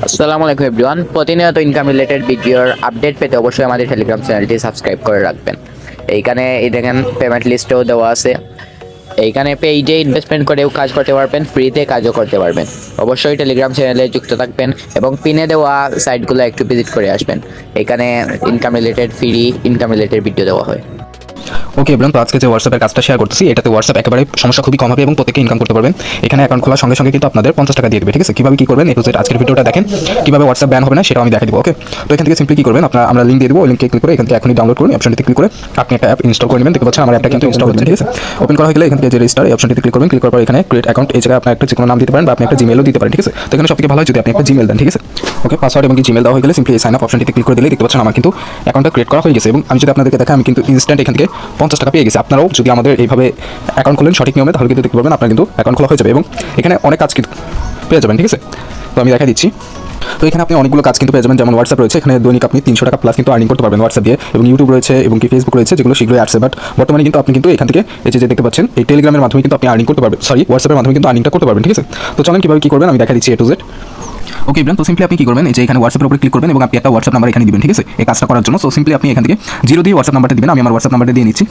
আসসালামু আলাইকুম এভরিওয়ান। প্রতিনিয়ত ইনকাম রিলেটেড ভিডিওর আপডেট পেতে অবশ্যই আমাদের টেলিগ্রাম চ্যানেলটি সাবস্ক্রাইব করে রাখবেন। এইখানে এই দেখেন পেমেন্ট লিস্টেও দেওয়া আছে। এইখানে পেইডে ইনভেস্টমেন্ট করেও কাজ করতে পারবেন, ফ্রিতে কাজও করতে পারবেন। অবশ্যই টেলিগ্রাম চ্যানেলে যুক্ত থাকবেন এবং পিনে দেওয়া সাইটগুলো একটু ভিজিট করে আসবেন। এখানে income related income related video দেওয়া হয়। ওকে এভরিওয়ান, তো আজকে যে হোয়াটসঅ্যাপের কাজটা শেয়ার করতেছি, এটাতে হোয়াটসঅ্যাপ একেবারে সমস্যা খুবই কম হবে এবং প্রত্যেকে ইনকাম করতে পারবেন। এখানে অ্যাকাউন্ট খোলার সঙ্গে সঙ্গে কিন্তু আপনাদের 50 টাকা দিয়ে দেবে, ঠিক আছে? কীভাবে কী করবেন একটু আজকের ভিডিওটা দেখেন, কীভাবে হোয়াটসঅ্যাপ ব্যান হবে না সেটাও আমি দেখাই দেবো। ওকে, তো এখান থেকে সিম্পলি কী করবেন, আমরা লিঙ্ক দিয়ে দেবো, ওই লিঙ্কে ক্লিক করে এখান থেকে এখনই ডাউনলোড করুন, অপশনটিতে ক্লিক করে আপনি একটা অ্যাপ ইনস্টল করে নেবেন। দেখতে পাচ্ছেন আমার অ্যাপটা কিন্তু ইনস্টল হচ্ছে, ঠিক আছে? ওপেন করা হয়ে গেলে এখান থেকে যে রেজিস্টার এই অপশনটিতে ক্লিক করবেন। ক্লিক করার পর এখানে ক্রিয়েট অ্যাকাউন্ট, এই জায়গায় আপনার একটা যে কোনো নাম দিতে পারেন বা আপনি একটা জিমেলও দিতে পারেন, ঠিক আছে? তো এখানে সবথেকে ভালো হয় যদি আপনি একটা জিমেল দেন, ঠিক আছে? ওকে, পাসওয়ার্ড এবং জিমেল দেওয়া হয়ে গেলে সিম্পলি সাইন আপ অপশনটিতে ক্লিক করে দিলে দেখতে পাচ্ছেন আমার কিন্তু অ্যাকাউন্টটা ক্রিয়েট করা হয়ে গেছে এবং আমি যদি আপনাদেরকে দেখাই আমি কিন্তু ইনস্ট্যান্ট এখান থেকে 50 টাকা পেয়ে গেছি। আপনারাও যদি আমাদের এইভাবে অ্যাকাউন্ট খোলেন সঠিক নিয়মে তাহলে কিন্তু দেখতে পারবেন আপনার কিন্তু অ্যাকাউন্ট খোলা হয়ে যাবে এবং এখানে অনেক কাজ কিন্তু পেয়ে যাবেন, ঠিক আছে? তো আমি দেখা দিচ্ছি। তো এখানে আপনি অনেকগুলো কাজ কিন্তু পেয়ে যাবেন, যেমন হোয়াটসঅ্যাপ রয়েছে, এখানে দৈনিক আপনি 300 টাকা প্লাস কিন্তু আর্নিং করতে পারবেন হোয়াটসঅ্যাপ দিয়ে, এবং ইউটিউব রয়েছে এবং কি ফেসবুক রয়েছে, যেগুলো শীঘ্রই আসছে। বাট বর্তমানে কিন্তু আপনি কিন্তু এখান থেকে এই যে দেখতে পাচ্ছেন এই টেলিগ্রামের মাধ্যমে কিন্তু আপনি আর্নিং করতে পারবেন, হোয়াটসঅ্যাপের মাধ্যমে কিন্তু আর্নিংটা করতে পারবেন, ঠিক আছে? তো চলেন কীভাবে কী করবেন আমি দেখা দিচ্ছি A to Z। ওকে ইব্রাহিম, তো সিম্পলি আপনি কী করবেন, এই যে এখানে হোয়াটসঅ্যাপের উপরে ক্লিক করবেন এবং আপনি একটা হোয়াটসঅ্যাপ নাম্বার এখানে দিবেন, ঠিক আছে? এই কাজটা করার জন্য। সো সিম্পলি আপনি এখান থেকে 0 দিয়ে হোয়াটসঅ্যাপ নাম্বারটা দিবেন। আমি আমার হোয়াটসঅ্যাপ নাম্বারটা দিয়ে নিচ্ছি।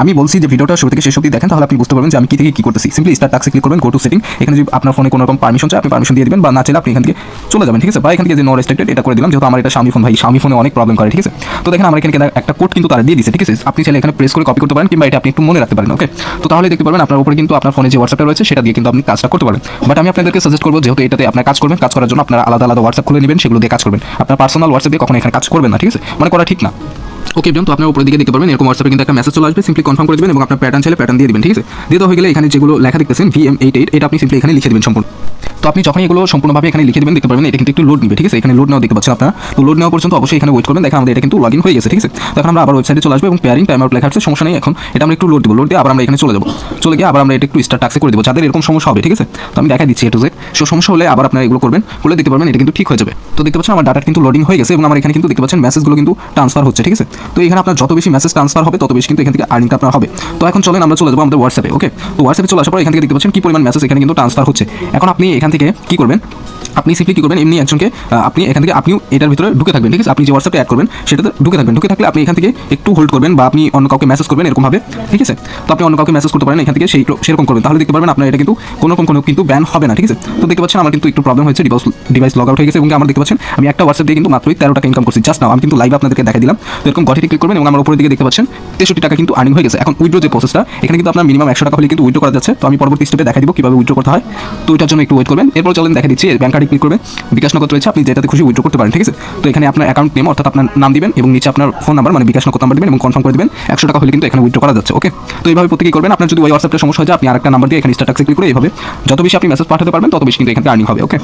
আমি বলছি যে ভিডিওটা শুরু থেকে শেষ অবধি দেখেন, তাহলে আপনি বুঝতে পারবেন যে আমি কী থেকে কী করতেছি। সিম্পলি স্টার্ট টাস্কে ক্লিক করবেন, গো টু সেটিং। এখানে যদি আপনার ফোনে কোনো রকম পারমিশন চাই আপনি পারমিশন দিয়ে দিবেন, বা না চাইলে আপনি এখান থেকে চলে যাবেন, ঠিক আছে? বা এখান থেকে যে নো রেস্ট্রিক্টেড এটা করে দিলাম, যেহেতু আমার এটা Xiaomi ফোন, ভাই Xiaomi ফোনে অনেক প্রবলেম করে, ঠিক আছে? তো দেখেন আমার এখানে একটা কোড কিন্তু তারা দিয়ে দিয়েছে, ঠিক আছে? আপনি চাইলে এখানে প্রেস করে কপি করতে পারেন কিংবা এটা আপনি একটু মনে রাখতে পারেন। ওকে, তো তাহলে দেখতে পারবেন আপনার উপরে কিন্তু আপনার ফোনে যে হোয়াটসঅ্যাপটা রয়েছে সেটা দিয়ে কিন্তু আপনি কাজটা করতে পারবেন। বাট আমি আপনাদেরকে সাজেস্ট করবো, যেহেতু এটাতে আপনার কাজ করবেন, কাজ করার জন্য আপনারা আলাদা আলাদা হোয়াটসঅ্যাপ খুলে নেবেন, সেগুলো দিয়ে কাজ করবেন। আপনার পার্সোনাল হোয়াটসঅ্যাপ দিয়ে কখনো এখানে কাজ করবেন না, ঠিক আছে? মানে করা ঠিক না। ওকে এভরিওয়ান, তো আপনার উপরের দিকে দেখতে পারবেন এরকম হোয়াটসঅ্যাপে কিন্তু একটা মেসেজ চলে আসবে, সিম্পলি কনফার্ম করে দিবেন এবং আপনার প্যাটার্ন চাইলে প্যাটার্ন দিয়ে দিবেন, ঠিক আছে? দিতে হয়ে গেলে এখানে যেগুলো লেখা দেখতেছেন VM88 এটা আপনি সিম্পলি এখানে লিখে দিবেন সম্পূর্ণ। তো আপনি যখন এগুলো সম্পূর্ণভাবে এখানে লিখে দেবেন দেখতে পারবেন এটা কিন্তু একটু লোড নেবে, ঠিক আছে? এখানে লোড নেওয়া দেখতে পাচ্ছেন আপনারা। তো লোড নেওয়া পর্যন্ত অবশ্যই এখানে ওয়েট করবেন। দেখেন আমাদের এটা কিন্তু লগ ইন হয়ে গেছে, ঠিক আছে? তো এখন আমরা আবার ওয়েবসাইটে চলে আসবো এবং পেয়ারিং টাইম আউট লেখা আছে, সমস্যা নেই। এখন এটা আমরা একটু লোড দেবো, লোড দিয়ে আবার আমরা এখানে চলে যাবো, চলে গিয়ে আবার আমরা এটা একটু স্টার্ট টাস্কে করে দেবো, যাদের এরকম সমস্যা হবে, ঠিক আছে? তো আমি দেখা দিচ্ছি A to Z। সো সমস্যা হলে আবার আপনারা এগুলো করবেন, করলে দেখতে পারবেন এটা কিন্তু ঠিক হয়ে যাবে। তো দেখতে পাচ্ছেন আমার ডাটা কিন্তু লোডিং হয়ে গেছে এবং আমার এখানে কিন্তু দেখতে পাচ্ছেন মেসেজগুলো কিন্তু ট্রান্সফার হচ্ছে, ঠিক আছে? তো এখানে আপনার যত বেশি মেসেজ ট্রান্সফার হবে তত বেশি কিন্তু এখান থেকে আর্নিংটা আপনার হবে। তো এখন চলেন আমরা চলে যাবো আমাদের হোয়াটসঅ্যাপে। ওকে, তো হোয়াটসঅ্যাপে চলে আসার পর এখান থেকে দেখতে পাচ্ছেন কি পরিমাণ মেসেজ এখানে কিন্তু ট্রান্সফার হচ্ছে। এখন আপনি এখান থেকে কি করবেন, আপনি সিম্পলি কী করবেন, এমনি একজনকে আপনি এখান থেকে আপনিও এটার ভিতরে ঢুকে থাকবেন, ঠিক আছে? আপনি যে হোয়াটসঅ্যাপে অ্যাড করবেন সেটাতে ঢুকে থাকবেন। ঢুকে থাকলে আপনি এখান থেকে একটু হোল্ড করবেন বা আপনি অন্য কাউকে মেসেজ করবেন এরকমভাবে, ঠিক আছে? তো আপনি অন্য কাউকে মেসেজ করতে পারেন এখান থেকে সেরকম করবেন, তাহলে দেখতে পারবেন আপনার এটা কিন্তু কোনো কিন্তু ব্যান হবে না, ঠিক আছে? তো দেখতে পাচ্ছেন আমার কিন্তু একটু প্রবলেম হয়েছে, ডিভাইস লগ আউট হয়ে গেছে এবং আমার দেখতে পাচ্ছেন আমি একটা হোয়াটসঅ্যাপ দিয়ে কিন্তু মাত্রই 13 টাকা ইনকাম করছি জাস্ট নাও। আমি কিন্তু লাইভে আপনাদেরকে দেখাই দিলাম। তো এরকম গটিতে ক্লিক করবেন এবং আমার উপরের দিকে দেখতে পাচ্ছেন 63 টাকা কিন্তু আর্নিং হয়ে গেছে। এখন উইথড্র যে প্রসেসটা এখানে কিন্তু আপনার মিনিমাম 100 টাকা হলে কিন্তু উইথড্র করা যাচ্ছে। তো আমি পরবর্তী স্টেপে দেখাই দিব কীভাবে উইথড্র করতে হয়। তো এটার জন্য একটু ওয়েট করবেন। এরপর চলেন দেখা দিচ্ছি ব্যাংক কার্ডে ক্লিক করবেন, বিকাশ নগদ রয়েছে, আপনি যেটাতে খুশি উইথড্র করতে পারেন, ঠিক আছে? তো এখানে আপনার অ্যাকাউন্ট নেম অর্থাৎ আপনার নাম দিবেন এবং নিচে আপনার ফোন নাম্বার মানে বিকাশ নগদ নাম্বার দিবেন এবং কনফার্ম করে দিবেন। 100 টাকা হলে কিন্তু এখানে উইথড্র করা যাচ্ছে। ওকে, তো এইভাবে প্রত্যেকেই করবেন। আপনার যদি ওই হোয়াটসঅ্যাপটা সমস্যা হয় যায় আপনি আরেকটা নাম্বার দিয়ে এখানে স্টার্ট টাক্সে ক্লিক করে এইভাবে যত বেশি আপনি মেসেজ পাঠাতে পারবেন তত বেশি কিন্তু এখানে আর্নিং হবে। ওকে।